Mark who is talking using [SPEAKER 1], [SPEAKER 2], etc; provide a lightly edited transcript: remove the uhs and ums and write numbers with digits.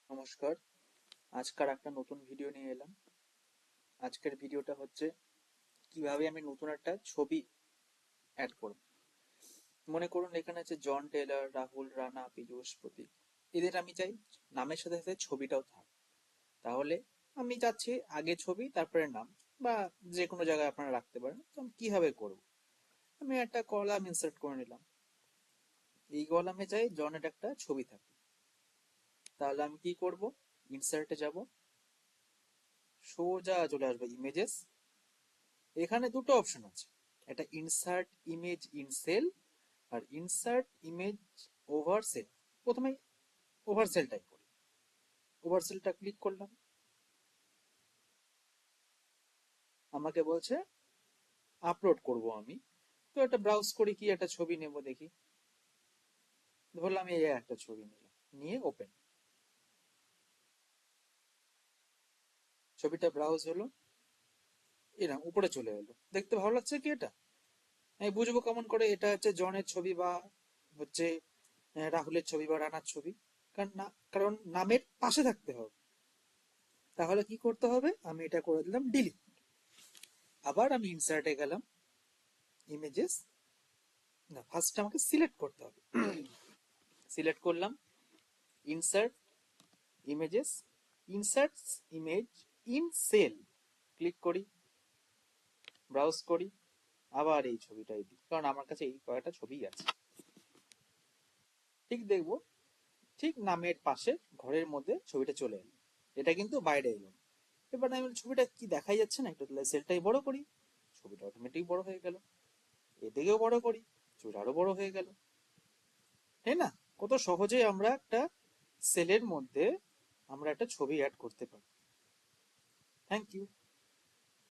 [SPEAKER 1] নমস্কার। আজকার একটা নতুন ভিডিও নিয়ে এলাম। আজকের ভিডিওটা হচ্ছে কিভাবে আমি নতুন একটা ছবি অ্যাড করব। মনে করুন এখানে আছে জন টেলর, রাহুল রানা, পীযূষ, প্রতীক। এদের আমি চাই নামের সাথে সাথে ছবিটাও থাক। তাহলে আমি চাচ্ছি আগে ছবি তারপরে নাম, বা যে কোনো জায়গায় আপনারা রাখতে পারেন। তো আমি কিভাবে করব? আমি একটা কলাম ইনসার্ট করে নিলাম। এই কলামে চাই জনের একটা ছবি থাকে। তাহলে আমি কি করব? ইনসার্টে যাব, সোজা চলে আসবে ইমেজেস। এখানে দুটো অপশন আছে, একটা ইনসার্ট ইমেজ ইন সেল আর ইনসার্ট ইমেজ ওভার সেল। প্রথমে ওভার সেলটাই করি। ওভার সেলটা ক্লিক করলাম, আমাকে বলছে আপলোড করব আমি। তো একটা ব্রাউজ করি, কি একটা ছবি নেব দেখি। ধরলাম এই একটা ছবি নিলাম, নিয়ে ওপেন। ছবিটা ব্রাউজ হলো, এরকম উপরে চলে এলো। দেখতে ভালো লাগছে কি এটা? আমি বুঝবো কেমন করে এটা হচ্ছে জনের ছবি বা হচ্ছে রাহুলের ছবি বা রানার ছবি? কারণ নামের পাশে থাকতে হবে। তাহলে কি করতে হবে? আমি এটা করে দিলাম ডিলিট। আবার আমি ইনসার্টে গেলাম, ইমেজেস। না, ফার্স্ট আমাকে সিলেক্ট করতে হবে। সিলেক্ট করলাম, insert images, insert image in cell. Click করি, ব্রাউজ করি, আবার এই ছবিটাই দিই, কারণ আমার কাছে এই কয়টা ছবি আছে। ঠিক দেখবো, ঠিক নামের পাশে ঘরের মধ্যে ছবিটা চলে এলো। এটা কিন্তু বাইরে এলো। এবার আমি ছবিটা কি দেখাই যাচ্ছে না, একটু তাহলে সেলটাই বড় করি। ছবিটা অটোমেটিক বড় হয়ে গেল। এদিকেও বড় করি, ছবিটা আরো বড় হয়ে গেল। তাই না? কত সহজেই আমরা একটা সেলের মধ্যে আমরা একটা ছবি অ্যাড করতে পারি। Thank you.